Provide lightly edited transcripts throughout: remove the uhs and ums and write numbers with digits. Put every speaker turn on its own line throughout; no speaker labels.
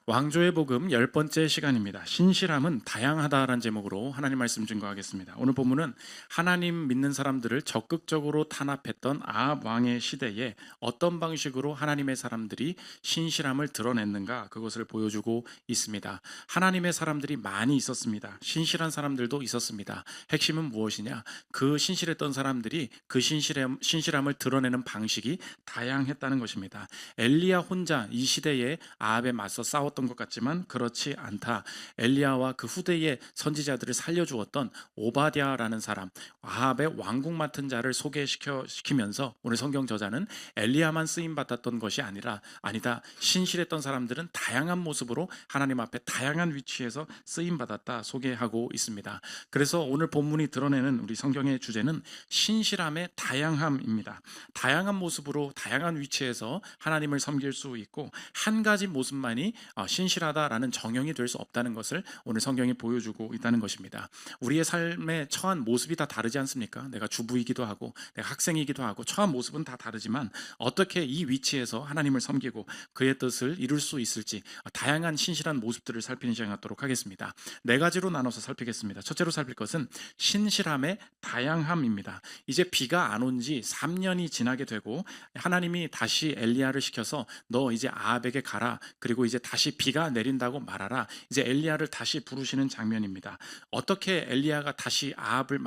왕조의 복음 10번째 시간입니다. 신실함은 다양하다라는 제목으로 하나님 말씀 증거하겠습니다. 오늘 본문은 하나님 믿는 사람들을 적극적으로 탄압했던 아합 왕의 시대에 어떤 방식으로 하나님의 사람들이 신실함을 드러냈는가, 그것을 보여주고 있습니다. 하나님의 사람들이 많이 있었습니다. 신실한 사람들도 있었습니다. 핵심은 무엇이냐? 그 신실했던 사람들이 그 신실함을 드러내는 방식이 다양했다는 것입니다. 엘리야 혼자 이 시대에 아합에 맞서 싸웠던 것 같지만 그렇지 않다. 엘리야와 그 후대의 선지자들을 살려주었던 오바댜라는 사람, 아합의 왕궁 맡은 자를 소개시키면서 오늘 성경 저자는 엘리야만 쓰임 받았던 것이 아니다. 신실했던 사람들은 다양한 모습으로 하나님 앞에 다양한 위치에서 쓰임 받았다 소개하고 있습니다. 그래서 오늘 본문이 드러내는 우리 성경의 주제는 신실함의 다양함입니다. 다양한 모습으로 다양한 위치에서 하나님을 섬길 수 있고, 한 가지 모습만이 신실하다라는 정형이 될 수 없다는 것을 오늘 성경이 보여주고 있다는 것입니다. 우리의 삶에 처한 모습이 다 다르지 않습니까? 내가 주부이기도 하고 내가 학생이기도 하고 처한 모습은 다 다르지만 어떻게 이 위치에서 하나님을 섬기고 그의 뜻을 이룰 수 있을지 다양한 신실한 모습들을 살피는 시간 갖도록 하겠습니다. 네 가지로 나눠서 살피겠습니다. 첫째로 살필 것은 신실함의 다양함입니다. 이제 비가 안 온 지 3년이 지나게 되고 하나님이 다시 엘리야를 시켜서 너 이제 아합에게 가라, 그리고 이제 다시 비가 내린다고 말하라. 이제 엘리야를 다시 부르시는 장면입니다. 어떻게 엘리야가 다시 아합을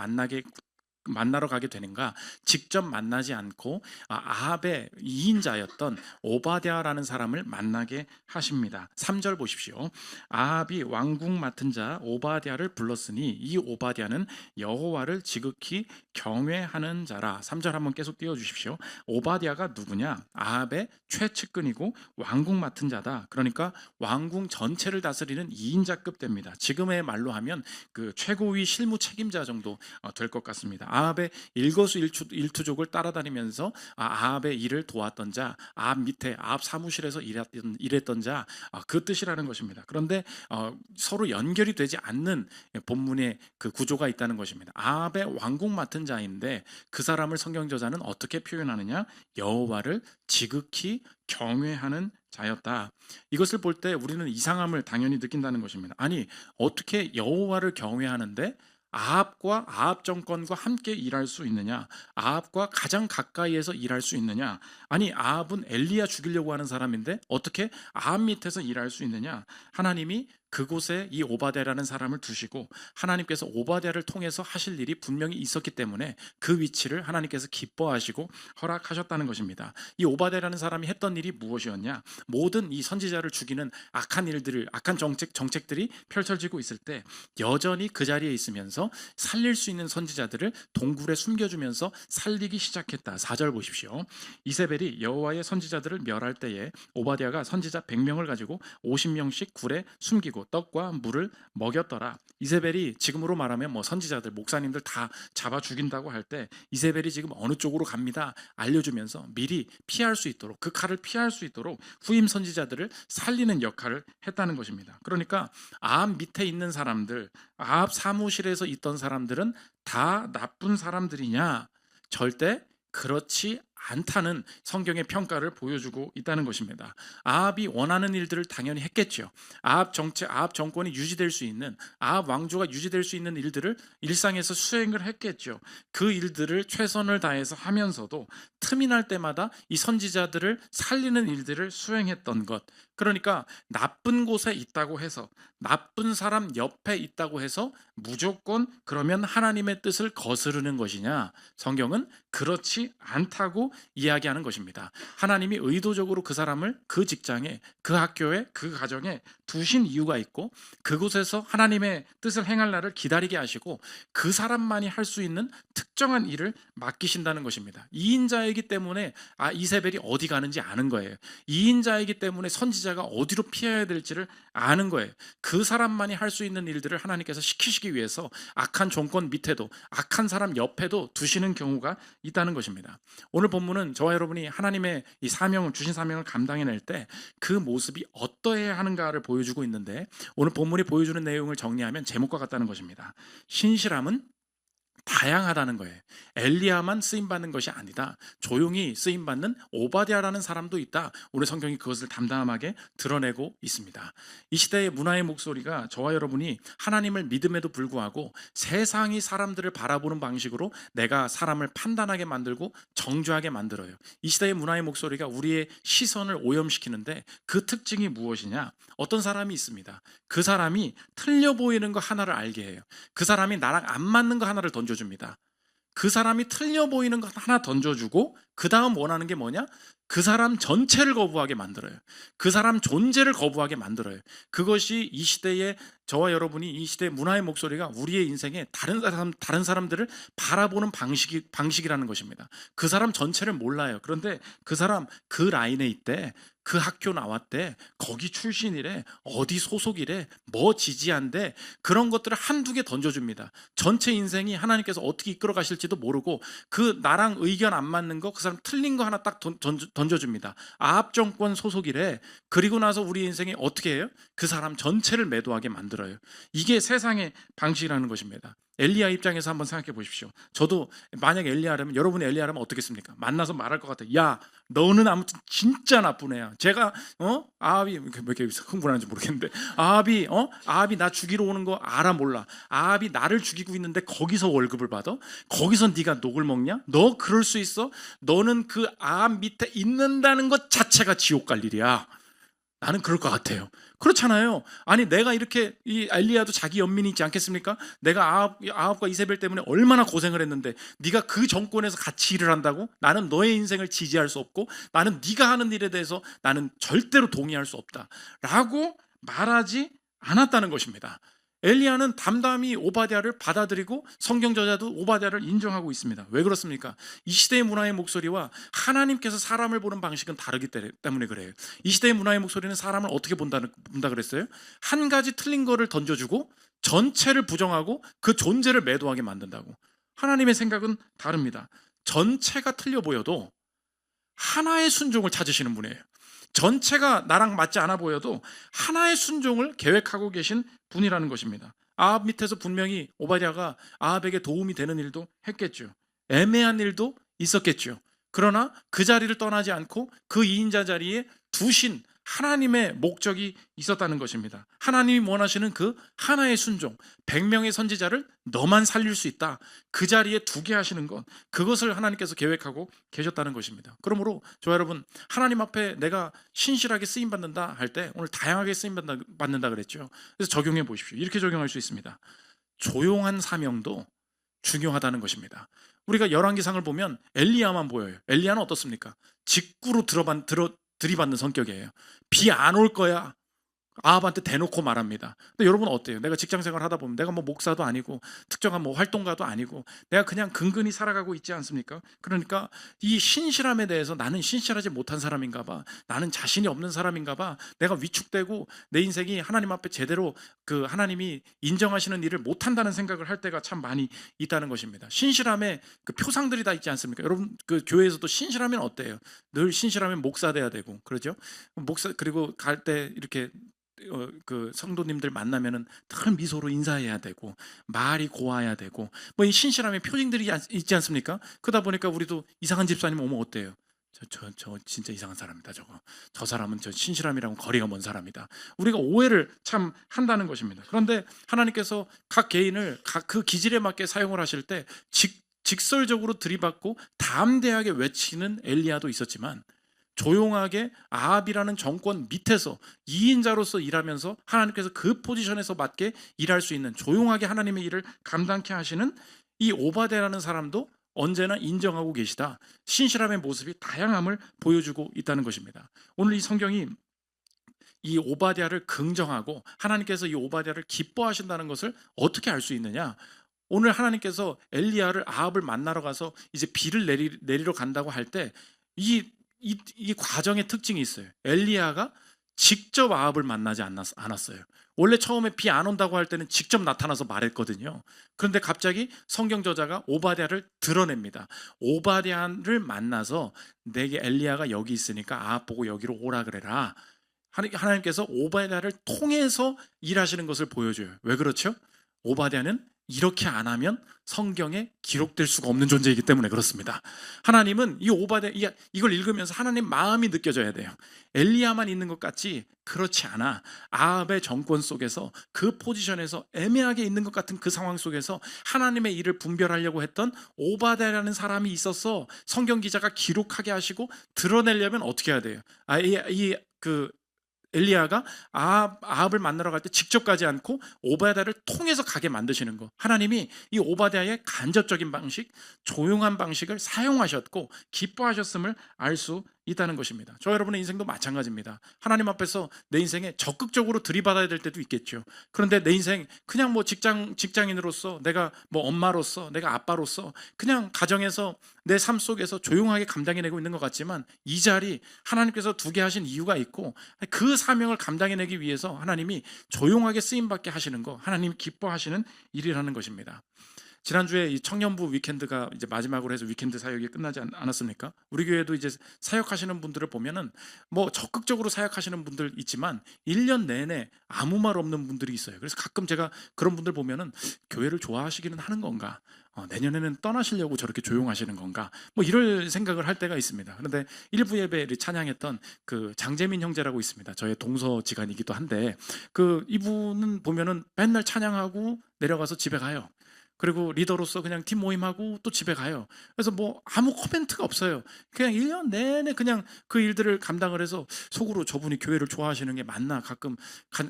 만나러 가게 되는가? 직접 만나지 않고 아합의 2인자였던 오바댜라는 사람을 만나게 하십니다. 3절 보십시오. 아합이 왕궁 맡은 자 오바댜를 불렀으니 이 오바댜는 여호와를 지극히 경외하는 자라. 3절 한번 계속 띄워주십시오. 오바댜가 누구냐? 아합의 최측근이고 왕궁 맡은 자다. 그러니까 왕궁 전체를 다스리는 2인자급 됩니다. 지금의 말로 하면 그 최고위 실무 책임자 정도 될 것 같습니다. 아합의 일거수일투족을 따라다니면서 아합의 일을 도왔던 자, 아합 밑에 아합 사무실에서 일했던 자, 그 뜻이라는 것입니다. 그런데 서로 연결이 되지 않는 본문의 그 구조가 있다는 것입니다. 아합의 왕궁 맡은 자인데 그 사람을 성경 저자는 어떻게 표현하느냐? 여호와를 지극히 경외하는 자였다. 이것을 볼 때 우리는 이상함을 당연히 느낀다는 것입니다. 아니, 어떻게 여호와를 경외하는데 아합과 아합 정권과 함께 일할 수 있느냐? 아합과 가장 가까이에서 일할 수 있느냐? 아니, 아합은 엘리야 죽이려고 하는 사람인데 어떻게 아합 밑에서 일할 수 있느냐? 하나님이 그곳에 이 오바댜라는 사람을 두시고 하나님께서 오바댜를 통해서 하실 일이 분명히 있었기 때문에 그 위치를 하나님께서 기뻐하시고 허락하셨다는 것입니다. 이 오바댜라는 사람이 했던 일이 무엇이었냐? 모든 이 선지자를 죽이는 악한 정책들이 펼쳐지고 있을 때 여전히 그 자리에 있으면서 살릴 수 있는 선지자들을 동굴에 숨겨주면서 살리기 시작했다. 4절 보십시오. 이세벨이 여호와의 선지자들을 멸할 때에 오바댜가 선지자 100명을 가지고 50명씩 굴에 숨기고 떡과 물을 먹였더라. 이세벨이 지금으로 말하면 선지자들, 목사님들 다 잡아 죽인다고 할 때 이세벨이 지금 어느 쪽으로 갑니다 알려주면서 미리 피할 수 있도록, 그 칼을 피할 수 있도록 후임 선지자들을 살리는 역할을 했다는 것입니다. 그러니까 아합 밑에 있는 사람들, 아합 사무실에서 있던 사람들은 다 나쁜 사람들이냐? 절대 그렇지 않다는 성경의 평가를 보여주고 있다는 것입니다. 아합이 원하는 일들을 당연히 했겠죠. 아합 정권이 유지될 수 있는, 아합 왕조가 유지될 수 있는 일들을 일상에서 수행을 했겠죠. 그 일들을 최선을 다해서 하면서도 틈이 날 때마다 이 선지자들을 살리는 일들을 수행했던 것. 그러니까 나쁜 곳에 있다고 해서, 나쁜 사람 옆에 있다고 해서 무조건 그러면 하나님의 뜻을 거스르는 것이냐? 성경은 그렇지 않다고 이야기하는 것입니다. 하나님이 의도적으로 그 사람을 그 직장에, 그 학교에, 그 가정에 두신 이유가 있고, 그곳에서 하나님의 뜻을 행할 날을 기다리게 하시고 그 사람만이 할 수 있는 특정한 일을 맡기신다는 것입니다. 2인자이기 때문에 이세벨이 어디 가는지 아는 거예요. 2인자이기 때문에 선지자가 어디로 피해야 될지를 아는 거예요. 그 사람만이 할 수 있는 일들을 하나님께서 시키시기 위해서 악한 정권 밑에도, 악한 사람 옆에도 두시는 경우가 있다는 것입니다. 오늘 본문은 저와 여러분이 하나님의 이 주신 사명을 감당해낼 때 그 모습이 어떠해야 하는가를 보여주고 있는데, 오늘 본문이 보여주는 내용을 정리하면 제목과 같다는 것입니다. 신실함은 다양하다는 거예요. 엘리야만 쓰임받는 것이 아니다. 조용히 쓰임받는 오바댜라는 사람도 있다. 오늘 성경이 그것을 담담하게 드러내고 있습니다. 이 시대의 문화의 목소리가 저와 여러분이 하나님을 믿음에도 불구하고 세상이 사람들을 바라보는 방식으로 내가 사람을 판단하게 만들고 정죄하게 만들어요. 이 시대의 문화의 목소리가 우리의 시선을 오염시키는데 그 특징이 무엇이냐? 어떤 사람이 있습니다. 그 사람이 틀려 보이는 거 하나를 알게 해요. 그 사람이 나랑 안 맞는 거 하나를 던져줍니다. 그 사람이 틀려 보이는 것 하나 던져주고 그 다음 원하는 게 뭐냐? 그 사람 전체를 거부하게 만들어요. 그 사람 존재를 거부하게 만들어요. 그것이 이 시대의 저와 여러분이 이 시대의 문화의 목소리가 우리의 인생에 다른 사람들을 바라보는 방식이라는 것입니다. 그 사람 전체를 몰라요. 그런데 그 사람 그 라인에 있대. 그 학교 나왔대, 거기 출신이래, 어디 소속이래, 뭐 지지한대, 그런 것들을 한두 개 던져줍니다. 전체 인생이 하나님께서 어떻게 이끌어 가실지도 모르고 그 나랑 의견 안 맞는 거, 그 사람 틀린 거 하나 딱 던져줍니다. 아합 정권 소속이래. 그리고 나서 우리 인생이 어떻게 해요? 그 사람 전체를 매도하게 만들어요. 이게 세상의 방식이라는 것입니다. 엘리야 입장에서 한번 생각해 보십시오. 저도 만약 엘리야라면, 여러분이 엘리야라면 어떻겠습니까? 만나서 말할 것 같아요. 야, 너는 아무튼 진짜 나쁜 애야. 제가 아합이 왜 이렇게 흥분하는지 모르겠는데, 아합이 나 죽이러 오는 거 알아 몰라? 아합이 나를 죽이고 있는데 거기서 월급을 받아? 거기서 네가 녹을 먹냐? 너 그럴 수 있어? 너는 그 아합 밑에 있는다는 것 자체가 지옥 갈 일이야. 나는 그럴 것 같아요. 그렇잖아요. 아니 내가 이렇게, 이 엘리야도 자기 연민이 있지 않겠습니까? 내가 아합과 이세벨 때문에 얼마나 고생을 했는데 네가 그 정권에서 같이 일을 한다고? 나는 너의 인생을 지지할 수 없고 나는 네가 하는 일에 대해서 나는 절대로 동의할 수 없다 라고 말하지 않았다는 것입니다. 엘리야는 담담히 오바댜를 받아들이고 성경 저자도 오바댜를 인정하고 있습니다. 왜 그렇습니까? 이 시대의 문화의 목소리와 하나님께서 사람을 보는 방식은 다르기 때문에 그래요. 이 시대의 문화의 목소리는 사람을 어떻게 본다 그랬어요? 한 가지 틀린 거를 던져주고 전체를 부정하고 그 존재를 매도하게 만든다고. 하나님의 생각은 다릅니다. 전체가 틀려 보여도 하나의 순종을 찾으시는 분이에요. 전체가 나랑 맞지 않아 보여도 하나의 순종을 계획하고 계신 분이라는 것입니다. 아합 밑에서 분명히 오바댜가 아합에게 도움이 되는 일도 했겠죠. 애매한 일도 있었겠죠. 그러나 그 자리를 떠나지 않고 그 2인자 자리에 두신 하나님의 목적이 있었다는 것입니다. 하나님이 원하시는 그 하나의 순종, 100명의 선지자를 너만 살릴 수 있다, 그 자리에 두게 하시는 것, 그것을 하나님께서 계획하고 계셨다는 것입니다. 그러므로 저 여러분, 하나님 앞에 내가 신실하게 쓰임받는다 할 때, 오늘 다양하게 쓰임받는다 그랬죠. 그래서 적용해 보십시오. 이렇게 적용할 수 있습니다. 조용한 사명도 중요하다는 것입니다. 우리가 열왕기상을 보면 엘리야만 보여요. 엘리야는 어떻습니까? 직구로 들이받는 성격이에요. 비 안 올 거야. 아합한테 대놓고 말합니다. 근데 여러분 어때요? 내가 직장생활 하다 보면 내가 뭐 목사도 아니고 특정한 뭐 활동가도 아니고 내가 그냥 근근히 살아가고 있지 않습니까? 그러니까 이 신실함에 대해서 나는 신실하지 못한 사람인가 봐, 나는 자신이 없는 사람인가 봐, 내가 위축되고 내 인생이 하나님 앞에 제대로 그 하나님이 인정하시는 일을 못한다는 생각을 할 때가 참 많이 있다는 것입니다. 신실함의 그 표상들이 다 있지 않습니까? 여러분 그 교회에서도 신실하면 어때요? 늘 신실하면 목사 돼야 되고 그러죠. 목사, 그리고 갈 때 이렇게 그 성도님들 만나면은 늘 미소로 인사해야 되고 말이 고와야 되고 뭐 이 신실함의 표징들이 있지 않습니까? 그러다 보니까 우리도 이상한 집사님 오면 어때요? 저 진짜 이상한 사람이다. 저 사람은 저 신실함이랑 거리가 먼 사람이다. 우리가 오해를 참 한다는 것입니다. 그런데 하나님께서 각 개인을 각 그 기질에 맞게 사용을 하실 때 직설적으로 들이받고 담대하게 외치는 엘리야도 있었지만, 조용하게 아합이라는 정권 밑에서 2인자로서 일하면서 하나님께서 그 포지션에서 맞게 일할 수 있는, 조용하게 하나님의 일을 감당케 하시는 이 오바댜라는 사람도 언제나 인정하고 계시다. 신실함의 모습이 다양함을 보여주고 있다는 것입니다. 오늘 이 성경이 이 오바댜를 긍정하고 하나님께서 이 오바댜를 기뻐하신다는 것을 어떻게 알 수 있느냐? 오늘 하나님께서 엘리야를, 아합을 만나러 가서 이제 비를 내리러 간다고 할 때 이 과정의 특징이 있어요. 엘리야가 직접 아합을 만나지 않았어요. 원래 처음에 비 안 온다고 할 때는 직접 나타나서 말했거든요. 그런데 갑자기 성경 저자가 오바댜를 드러냅니다. 오바댜를 만나서 내게 엘리야가 여기 있으니까 아합 보고 여기로 오라 그래라. 하나님께서 오바댜를 통해서 일하시는 것을 보여줘요. 왜 그렇죠? 오바댜는 이렇게 안 하면 성경에 기록될 수가 없는 존재이기 때문에 그렇습니다. 하나님은 이 이걸 읽으면서 하나님 마음이 느껴져야 돼요. 엘리야만 있는 것 같지 그렇지 않아. 아합의 정권 속에서 그 포지션에서 애매하게 있는 것 같은 그 상황 속에서 하나님의 일을 분별하려고 했던 오바댜라는 사람이 있어서 성경 기자가 기록하게 하시고 드러내려면 어떻게 해야 돼요? 엘리야가 아합을 만나러 갈 때 직접 가지 않고 오바댜를 통해서 가게 만드시는 거. 하나님이 이 오바댜의 간접적인 방식, 조용한 방식을 사용하셨고 기뻐하셨음을 알 수 있다는 것입니다. 저 여러분의 인생도 마찬가지입니다. 하나님 앞에서 내 인생에 적극적으로 들이받아야 될 때도 있겠죠. 그런데 내 인생 그냥 뭐 직장인으로서, 내가 뭐 엄마로서, 내가 아빠로서 그냥 가정에서 내 삶 속에서 조용하게 감당해내고 있는 것 같지만 이 자리 하나님께서 두게 하신 이유가 있고 그 사명을 감당해내기 위해서 하나님이 조용하게 쓰임받게 하시는 거, 하나님이 기뻐하시는 일이라는 것입니다. 지난주에 이 청년부 위켄드가 이제 마지막으로 해서 위켄드 사역이 끝나지 않았습니까? 우리 교회도 이제 사역하시는 분들을 보면은 뭐 적극적으로 사역하시는 분들 있지만 1년 내내 아무 말 없는 분들이 있어요. 그래서 가끔 제가 그런 분들 보면은 교회를 좋아하시기는 하는 건가? 내년에는 떠나시려고 저렇게 조용하시는 건가? 뭐 이럴 생각을 할 때가 있습니다. 그런데 일부 예배를 찬양했던 그 장재민 형제라고 있습니다. 저의 동서지간이기도 한데 그 이분은 보면은 맨날 찬양하고 내려가서 집에 가요. 그리고 리더로서 그냥 팀 모임하고 또 집에 가요. 그래서 뭐 아무 코멘트가 없어요. 그냥 1년 내내 그냥 그 일들을 감당을 해서 속으로 저분이 교회를 좋아하시는 게 맞나, 가끔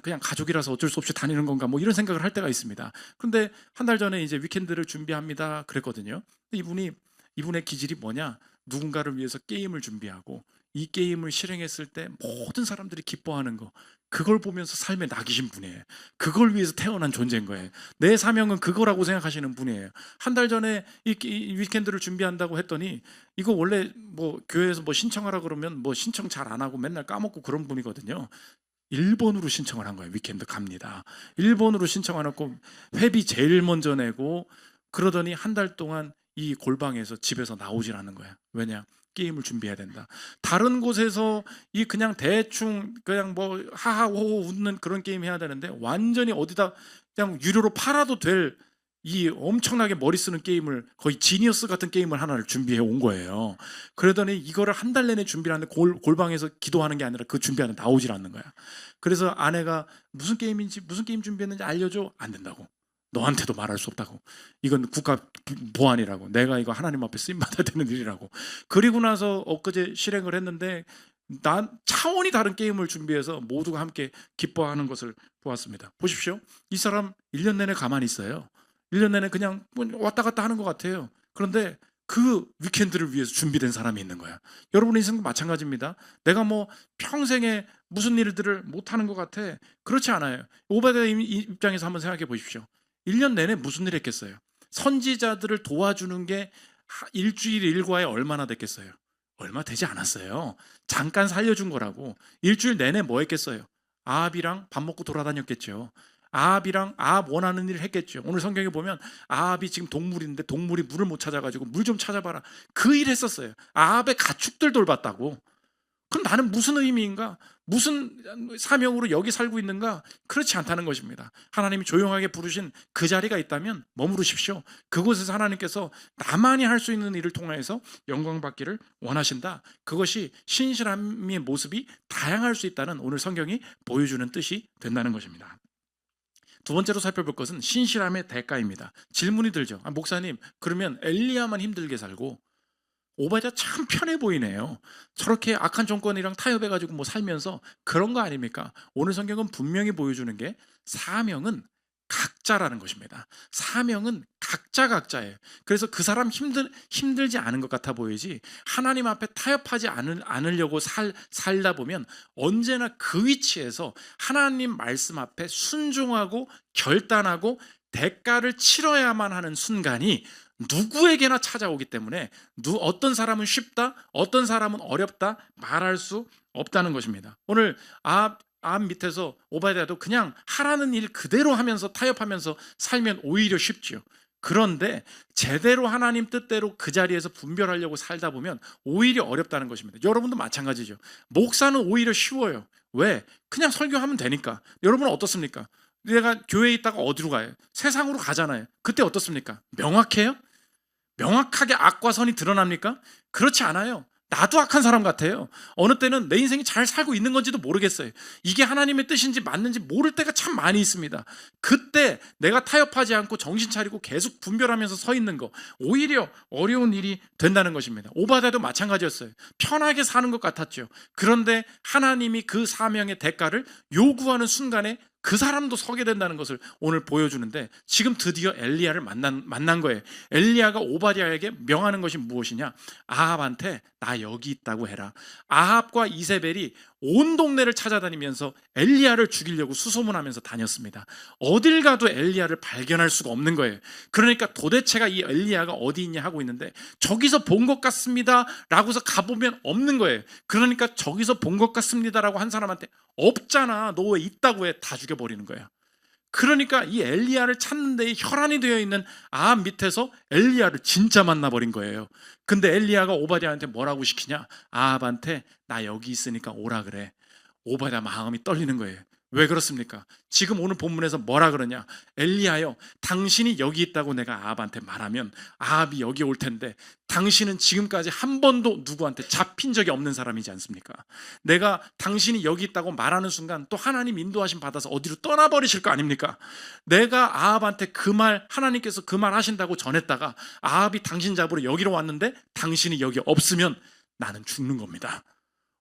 그냥 가족이라서 어쩔 수 없이 다니는 건가, 뭐 이런 생각을 할 때가 있습니다. 그런데 한 달 전에 이제 위켄드를 준비합니다 그랬거든요. 이분의 기질이 뭐냐? 누군가를 위해서 게임을 준비하고 이 게임을 실행했을 때 모든 사람들이 기뻐하는 거, 그걸 보면서 삶에 낙이신 분이에요. 그걸 위해서 태어난 존재인 거예요. 내 사명은 그거라고 생각하시는 분이에요. 한 달 전에 이 위켄드를 준비한다고 했더니 이거 원래 뭐 교회에서 뭐 신청하라 그러면 뭐 신청 잘 안 하고 맨날 까먹고 그런 분이거든요. 일본으로 신청을 한 거예요. 위켄드 갑니다. 일본으로 신청해놓고 회비 제일 먼저 내고 그러더니 한 달 동안 이 골방에서 집에서 나오질 않는 거야. 왜냐? 게임을 준비해야 된다. 다른 곳에서 이 그냥 대충 그냥 뭐 하하호호 웃는 그런 게임 해야 되는데 완전히 어디다 그냥 유료로 팔아도 될 이 엄청나게 머리 쓰는 게임을, 거의 지니어스 같은 게임을 하나를 준비해 온 거예요. 그러더니 이거를 한 달 내내 준비를 하는데 골방에서 기도하는 게 아니라 그 준비하는 나오질 않는 거야. 그래서 아내가 무슨 게임 준비했는지 알려줘. 안 된다고. 너한테도 말할 수 없다고. 이건 국가 보안이라고. 내가 이거 하나님 앞에 쓰임받아야 되는 일이라고. 그리고 나서 엊그제 실행을 했는데 난 차원이 다른 게임을 준비해서 모두가 함께 기뻐하는 것을 보았습니다. 보십시오. 이 사람 1년 내내 가만히 있어요. 1년 내내 그냥 왔다 갔다 하는 것 같아요. 그런데 그 위켄드를 위해서 준비된 사람이 있는 거야. 여러분의 인생도 마찬가지입니다. 내가 뭐 평생에 무슨 일들을 못하는 것 같아. 그렇지 않아요. 오바댜 입장에서 한번 생각해 보십시오. 1년 내내 무슨 일 했겠어요? 선지자들을 도와주는 게 일주일 일과에 얼마나 됐겠어요? 얼마 되지 않았어요. 잠깐 살려준 거라고. 일주일 내내 뭐 했겠어요? 아합이랑 밥 먹고 돌아다녔겠죠. 아합 원하는 일을 했겠죠. 오늘 성경에 보면 아합이 지금 동물인데 동물이 물을 못 찾아가지고 물 좀 찾아봐라. 그 일 했었어요. 아합의 가축들 돌봤다고. 그럼 나는 무슨 의미인가? 무슨 사명으로 여기 살고 있는가? 그렇지 않다는 것입니다. 하나님이 조용하게 부르신 그 자리가 있다면 머무르십시오. 그곳에서 하나님께서 나만이 할 수 있는 일을 통해서 영광 받기를 원하신다. 그것이 신실함의 모습이 다양할 수 있다는 오늘 성경이 보여주는 뜻이 된다는 것입니다. 두 번째로 살펴볼 것은 신실함의 대가입니다. 질문이 들죠. 목사님, 그러면 엘리야만 힘들게 살고 오바댜 참 편해 보이네요. 저렇게 악한 정권이랑 타협해가지고 뭐 살면서 그런 거 아닙니까? 오늘 성경은 분명히 보여주는 게 사명은 각자라는 것입니다. 사명은 각자예요. 그래서 그 사람 힘들지 않은 것 같아 보이지 하나님 앞에 타협하지 않으려고 살다 보면 언제나 그 위치에서 하나님 말씀 앞에 순종하고 결단하고 대가를 치러야만 하는 순간이 누구에게나 찾아오기 때문에 어떤 사람은 쉽다, 어떤 사람은 어렵다 말할 수 없다는 것입니다. 오늘 아합 밑에서 오바댜도 그냥 하라는 일 그대로 하면서 타협하면서 살면 오히려 쉽죠. 그런데 제대로 하나님 뜻대로 그 자리에서 분별하려고 살다 보면 오히려 어렵다는 것입니다. 여러분도 마찬가지죠. 목사는 오히려 쉬워요. 왜? 그냥 설교하면 되니까. 여러분은 어떻습니까? 내가 교회에 있다가 어디로 가요? 세상으로 가잖아요. 그때 어떻습니까? 명확해요? 명확하게 악과 선이 드러납니까? 그렇지 않아요. 나도 악한 사람 같아요. 어느 때는 내 인생이 잘 살고 있는 건지도 모르겠어요. 이게 하나님의 뜻인지 맞는지 모를 때가 참 많이 있습니다. 그때 내가 타협하지 않고 정신 차리고 계속 분별하면서 서 있는 거, 오히려 어려운 일이 된다는 것입니다. 오바댜도 마찬가지였어요. 편하게 사는 것 같았죠. 그런데 하나님이 그 사명의 대가를 요구하는 순간에 그 사람도 서게 된다는 것을 오늘 보여주는데, 지금 드디어 엘리야를 만난 거예요. 엘리야가 오바댜에게 명하는 것이 무엇이냐? 아합한테 나 여기 있다고 해라. 아합과 이세벨이 온 동네를 찾아다니면서 엘리야를 죽이려고 수소문하면서 다녔습니다. 어딜 가도 엘리야를 발견할 수가 없는 거예요. 그러니까 도대체가 이 엘리야가 어디 있냐 하고 있는데, 저기서 본 것 같습니다 라고서 가보면 없는 거예요. 그러니까 저기서 본 것 같습니다 라고 한 사람한테 없잖아, 너 왜 있다고 해, 다 죽여버리는 거예요. 그러니까 이 엘리야를 찾는 데에 혈안이 되어 있는 아합 밑에서 엘리야를 진짜 만나버린 거예요. 근데 엘리야가 오바댜한테 뭐라고 시키냐? 아합한테 나 여기 있으니까 오라 그래. 오바댜 마음이 떨리는 거예요. 왜 그렇습니까? 지금 오늘 본문에서 뭐라 그러냐? 엘리야여, 당신이 여기 있다고 내가 아합한테 말하면 아합이 여기 올 텐데, 당신은 지금까지 한 번도 누구한테 잡힌 적이 없는 사람이지 않습니까? 내가 당신이 여기 있다고 말하는 순간 또 하나님 인도하심 받아서 어디로 떠나버리실 거 아닙니까? 내가 아합한테 그 말, 하나님께서 그 말 하신다고 전했다가 아합이 당신 잡으러 여기로 왔는데 당신이 여기 없으면 나는 죽는 겁니다.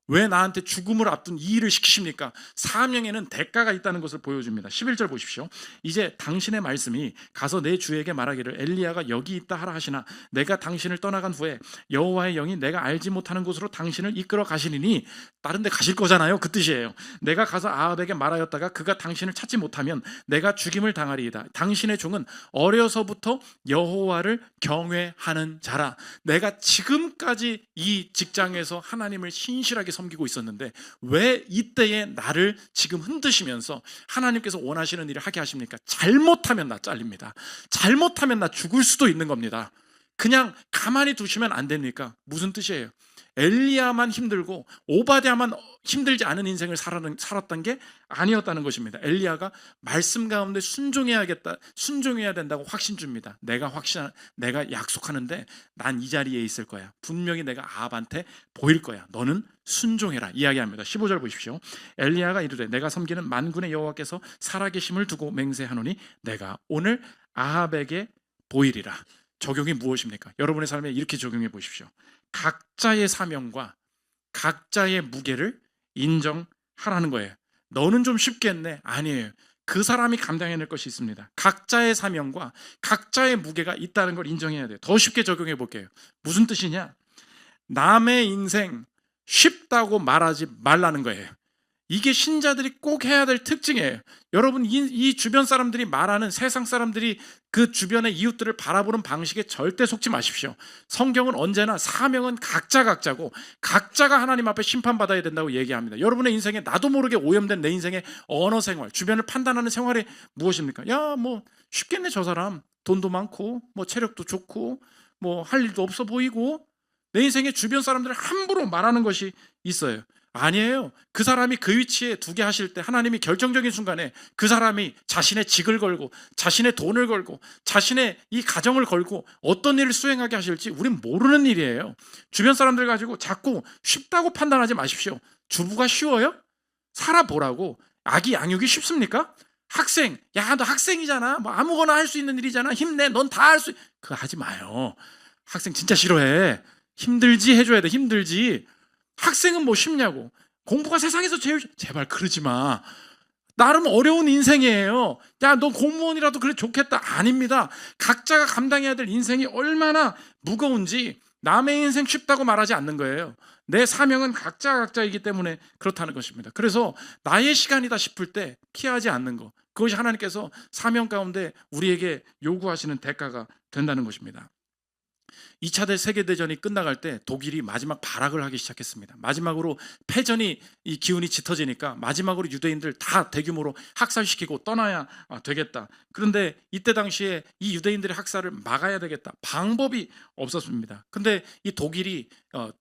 왜 나한테 죽음을 앞둔 이 일을 시키십니까? 사명에는 대가가 있다는 것을 보여줍니다. 11절 보십시오. 이제 당신의 말씀이 가서 내 주에게 말하기를 엘리야가 여기 있다 하라 하시나, 내가 당신을 떠나간 후에 여호와의 영이 내가 알지 못하는 곳으로 당신을 이끌어 가시리니, 다른 데 가실 거잖아요. 그 뜻이에요. 내가 가서 아합에게 말하였다가 그가 당신을 찾지 못하면 내가 죽임을 당하리이다. 당신의 종은 어려서부터 여호와를 경외하는 자라. 내가 지금까지 이 직장에서 하나님을 신실하게 섬기고 있었는데 왜 이때에 나를 지금 흔드시면서 하나님께서 원하시는 일을 하게 하십니까? 잘못하면 나 잘립니다. 잘못하면 나 죽을 수도 있는 겁니다. 그냥 가만히 두시면 안 됩니까? 무슨 뜻이에요? 엘리야만 힘들고 오바댜만 힘들지 않은 인생을 살았던 게 아니었다는 것입니다. 엘리야가 말씀 가운데 순종해야 된다고 확신 줍니다. 내가 약속하는데 난 이 자리에 있을 거야. 분명히 내가 아합한테 보일 거야. 너는 순종해라 이야기합니다. 15절 보십시오. 엘리야가 이르되 내가 섬기는 만군의 여호와께서 살아계심을 두고 맹세하노니 내가 오늘 아합에게 보이리라. 적용이 무엇입니까? 여러분의 삶에 이렇게 적용해 보십시오. 각자의 사명과 각자의 무게를 인정하라는 거예요. 너는 좀 쉽겠네. 아니에요. 그 사람이 감당해낼 것이 있습니다. 각자의 사명과 각자의 무게가 있다는 걸 인정해야 돼요. 더 쉽게 적용해 볼게요. 무슨 뜻이냐? 남의 인생 쉽다고 말하지 말라는 거예요. 이게 신자들이 꼭 해야 될 특징이에요. 여러분, 이 주변 사람들이 말하는, 세상 사람들이 그 주변의 이웃들을 바라보는 방식에 절대 속지 마십시오. 성경은 언제나 사명은 각자고 각자가 하나님 앞에 심판받아야 된다고 얘기합니다. 여러분의 인생에 나도 모르게 오염된 내 인생의 언어 생활, 주변을 판단하는 생활이 무엇입니까? 야, 뭐 쉽겠네, 저 사람 돈도 많고 뭐 체력도 좋고 뭐 할 일도 없어 보이고. 내 인생의 주변 사람들을 함부로 말하는 것이 있어요. 아니에요. 그 사람이 그 위치에 두게 하실 때 하나님이 결정적인 순간에 그 사람이 자신의 직을 걸고 자신의 돈을 걸고 자신의 이 가정을 걸고 어떤 일을 수행하게 하실지 우린 모르는 일이에요. 주변 사람들 가지고 자꾸 쉽다고 판단하지 마십시오. 주부가 쉬워요? 살아보라고. 아기 양육이 쉽습니까? 학생, 야, 너 학생이잖아. 뭐 아무거나 할 수 있는 일이잖아. 힘내. 넌 다 할 수. 그거 하지 마요. 학생 진짜 싫어해. 힘들지 해줘야 돼. 힘들지. 학생은 뭐 쉽냐고. 공부가 세상에서 제발 그러지 마. 나름 어려운 인생이에요. 야, 너 공무원이라도 그래 좋겠다. 아닙니다. 각자가 감당해야 될 인생이 얼마나 무거운지 남의 인생 쉽다고 말하지 않는 거예요. 내 사명은 각자이기 때문에 그렇다는 것입니다. 그래서 나의 시간이다 싶을 때 피하지 않는 것, 그것이 하나님께서 사명 가운데 우리에게 요구하시는 대가가 된다는 것입니다. 2차 세계대전이 끝나갈 때 독일이 마지막 발악을 하기 시작했습니다. 마지막으로 패전이 이 기운이 짙어지니까 마지막으로 유대인들 다 대규모로 학살시키고 떠나야 되겠다. 그런데 이때 당시에 이 유대인들의 학살을 막아야 되겠다. 방법이 없었습니다. 근데 이 독일이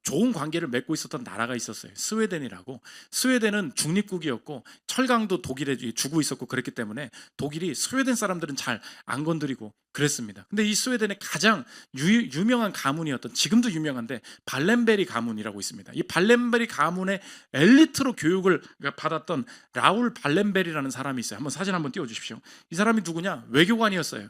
좋은 관계를 맺고 있었던 나라가 있었어요. 스웨덴이라고. 스웨덴은 중립국이었고 철강도 독일에 주고 있었고 그랬기 때문에 독일이 스웨덴 사람들은 잘 안 건드리고 그랬습니다. 근데 이 스웨덴의 가장 유명한 가문이었던, 지금도 유명한데 발렌베리 가문이라고 있습니다. 이 발렌베리 가문의 엘리트로 교육을 받았던 라울 발렌베리라는 사람이 있어요. 한번 사진 한번 띄워주십시오. 이 사람이 누구냐? 외교관이었어요.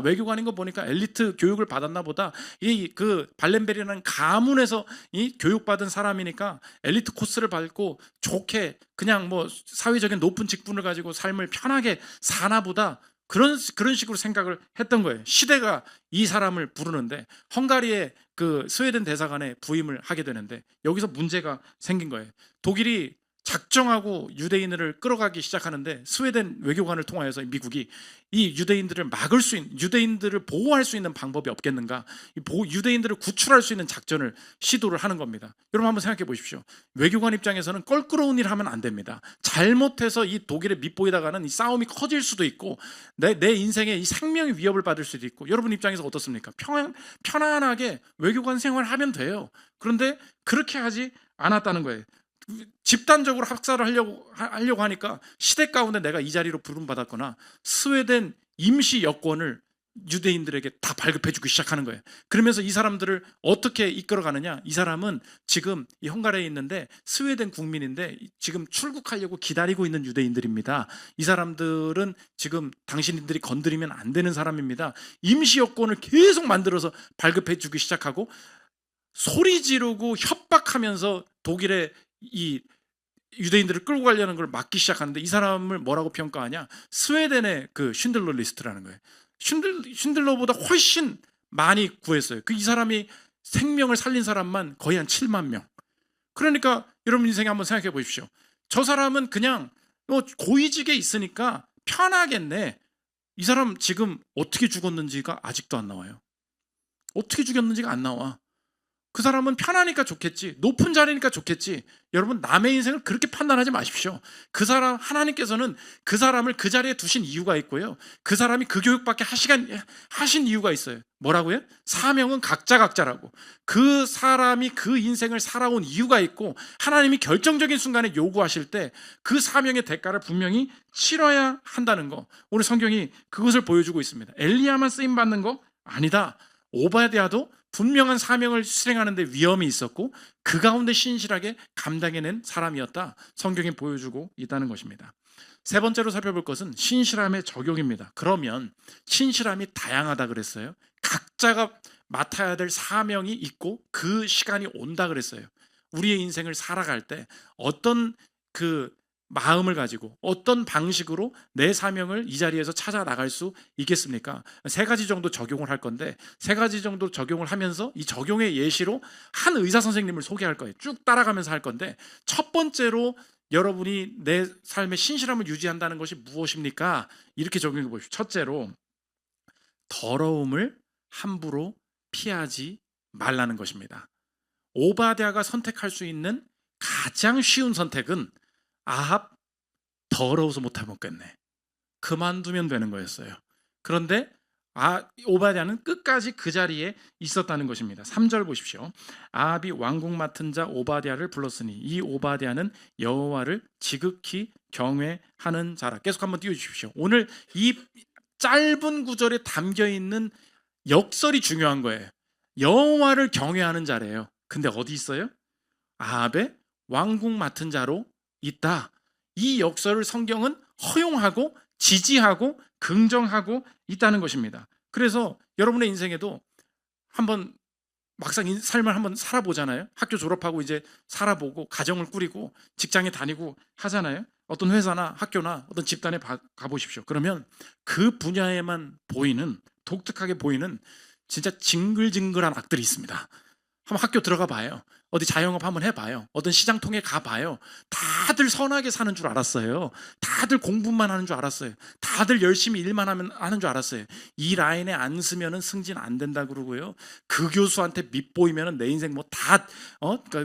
외교관인 거 보니까 엘리트 교육을 받았나 보다. 이 그 발렌베리라는 가문에서 이 교육받은 사람이니까 엘리트 코스를 밟고 좋게 그냥 뭐 사회적인 높은 직분을 가지고 삶을 편하게 사나 보다. 그런 식으로 생각을 했던 거예요. 시대가 이 사람을 부르는데 헝가리의 그 스웨덴 대사관에 부임을 하게 되는데 여기서 문제가 생긴 거예요. 독일이 작정하고 유대인을 끌어가기 시작하는데 스웨덴 외교관을 통하여서 미국이 이 유대인들을 막을 수 있는, 유대인들을 보호할 수 있는 방법이 없겠는가, 유대인들을 구출할 수 있는 작전을 시도를 하는 겁니다. 여러분 한번 생각해 보십시오. 외교관 입장에서는 껄끄러운 일을 하면 안 됩니다. 잘못해서 이 독일의 밑보이다가는 이 싸움이 커질 수도 있고 내 인생의 이 생명의 위협을 받을 수도 있고, 여러분 입장에서 어떻습니까? 편안하게 외교관 생활하면 돼요. 그런데 그렇게 하지 않았다는 거예요. 집단적으로 학살을 하려고 하니까 시대 가운데 내가 이 자리로 부름받았거나 스웨덴 임시 여권을 유대인들에게 다 발급해 주기 시작하는 거예요. 그러면서 이 사람들을 어떻게 이끌어가느냐, 이 사람은 지금 이 헝가리에 있는데 스웨덴 국민인데 지금 출국하려고 기다리고 있는 유대인들입니다. 이 사람들은 지금 당신들이 건드리면 안 되는 사람입니다. 임시 여권을 계속 만들어서 발급해 주기 시작하고 소리 지르고 협박하면서 독일의 이 유대인들을 끌고 가려는 걸 막기 시작하는데, 이 사람을 뭐라고 평가하냐? 스웨덴의 그 쉰들러 리스트라는 거예요. 쉰들러보다 훨씬 많이 구했어요. 이 사람이 생명을 살린 사람만 거의 한 7만 명. 그러니까 여러분 인생에 한번 생각해 보십시오. 저 사람은 그냥 고위직에 있으니까 편하겠네. 이 사람 지금 어떻게 죽었는지가 아직도 안 나와요. 어떻게 죽였는지가 안 나와. 그 사람은 편하니까 좋겠지, 높은 자리니까 좋겠지. 여러분 남의 인생을 그렇게 판단하지 마십시오. 그 사람, 하나님께서는 그 사람을 그 자리에 두신 이유가 있고요, 그 사람이 그 교육받게 하신 이유가 있어요. 뭐라고요? 사명은 각자라고. 그 사람이 그 인생을 살아온 이유가 있고 하나님이 결정적인 순간에 요구하실 때 그 사명의 대가를 분명히 치러야 한다는 거, 오늘 성경이 그것을 보여주고 있습니다. 엘리야만 쓰임받는 거 아니다. 오바댜도 분명한 사명을 수행하는 데 위험이 있었고 그 가운데 신실하게 감당해낸 사람이었다, 성경이 보여주고 있다는 것입니다. 세 번째로 살펴볼 것은 신실함의 적용입니다. 그러면 신실함이 다양하다 그랬어요. 각자가 맡아야 될 사명이 있고 그 시간이 온다 그랬어요. 우리의 인생을 살아갈 때 어떤 그 마음을 가지고 어떤 방식으로 내 사명을 이 자리에서 찾아 나갈 수 있겠습니까? 세 가지 정도 적용을 할 건데, 세 가지 정도 적용을 하면서 이 적용의 예시로 한 의사 선생님을 소개할 거예요. 쭉 따라가면서 할 건데, 첫 번째로 여러분이 내 삶의 신실함을 유지한다는 것이 무엇입니까? 이렇게 적용해 보십시오. 첫째로 더러움을 함부로 피하지 말라는 것입니다. 오바댜가 선택할 수 있는 가장 쉬운 선택은 아합 더러워서 못 해먹겠네, 그만두면 되는 거였어요. 그런데 오바댜는 끝까지 그 자리에 있었다는 것입니다. 3절 보십시오. 아합이 왕궁 맡은 자 오바댜를 불렀으니 이 오바댜는 여호와를 지극히 경외하는 자라. 계속 한번 띄워주십시오. 오늘 이 짧은 구절에 담겨있는 역설이 중요한 거예요. 여호와를 경외하는 자래요. 근데 어디 있어요? 아합의 왕궁 맡은 자로 있다. 이 역설을 성경은 허용하고 지지하고 긍정하고 있다는 것입니다. 그래서 여러분의 인생에도 한번 막상 삶을 한번 살아보잖아요. 학교 졸업하고 이제 살아보고 가정을 꾸리고 직장에 다니고 하잖아요. 어떤 회사나 학교나 어떤 집단에 가보십시오. 그러면 그 분야에만 보이는, 독특하게 보이는 진짜 징글징글한 악들이 있습니다. 한번 학교 들어가 봐요. 어디 자영업 한번 해봐요. 어떤 시장통에 가봐요. 다들 선하게 사는 줄 알았어요. 다들 공부만 하는 줄 알았어요. 다들 열심히 일만 하는 줄 알았어요. 이 라인에 안 쓰면은 승진 안 된다 그러고요. 그 교수한테 밑보이면은 내 인생 뭐 다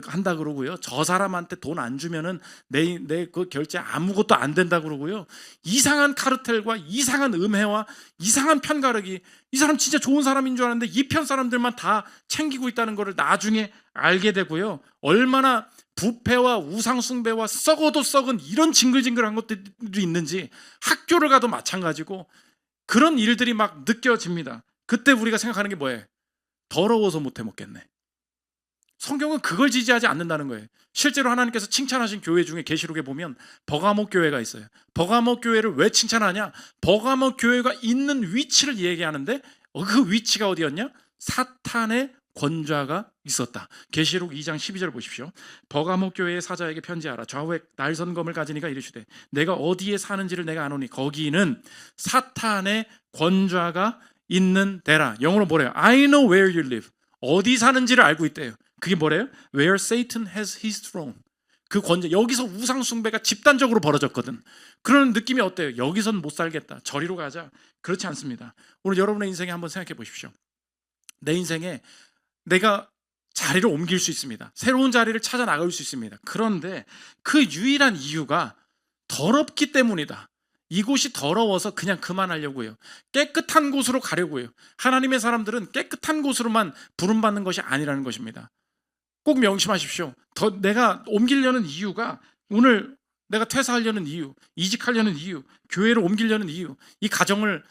한다 그러고요. 저 사람한테 돈 안 주면은 내 그 결제 아무것도 안 된다 그러고요. 이상한 카르텔과 이상한 음해와 이상한 편가르기. 이 사람 진짜 좋은 사람인 줄 알았는데 이 편 사람들만 다 챙기고 있다는 것을 나중에 알게 되고요. 얼마나 부패와 우상숭배와 썩어도 썩은 이런 징글징글한 것들이 있는지 학교를 가도 마찬가지고 그런 일들이 막 느껴집니다. 그때 우리가 생각하는 게 뭐예요? 더러워서 못해 먹겠네. 성경은 그걸 지지하지 않는다는 거예요. 실제로 하나님께서 칭찬하신 교회 중에 계시록에 보면 버가모 교회가 있어요. 버가모 교회를 왜 칭찬하냐? 버가모 교회가 있는 위치를 얘기하는데 그 위치가 어디였냐? 사탄의 권좌가 있었다. 계시록 2장 12절 보십시오. 버가모 교회의 사자에게 편지하라. 좌우에 날선검을 가지니가 이르시되 내가 어디에 사는지를 내가 아노니 거기는 사탄의 권좌가 있는 데라. 영어로 뭐래요? I know where you live. 어디 사는지를 알고 있대요. 그게 뭐래요? Where Satan has his throne. 그 권좌, 여기서 우상 숭배가 집단적으로 벌어졌거든. 그런 느낌이 어때요? 여기선 못 살겠다. 저리로 가자. 그렇지 않습니다. 오늘 여러분의 인생에 한번 생각해 보십시오. 내 인생에 내가 자리를 옮길 수 있습니다. 새로운 자리를 찾아 나갈 수 있습니다. 그런데 그 유일한 이유가 더럽기 때문이다. 이곳이 더러워서 그냥 그만하려고요. 깨끗한 곳으로 가려고요. 하나님의 사람들은 깨끗한 곳으로만 부름받는 것이 아니라는 것입니다. 꼭 명심하십시오. 내가 옮기려는 이유가 오늘 내가 퇴사하려는 이유, 이직하려는 이유, 교회를 옮기려는 이유, 이 가정을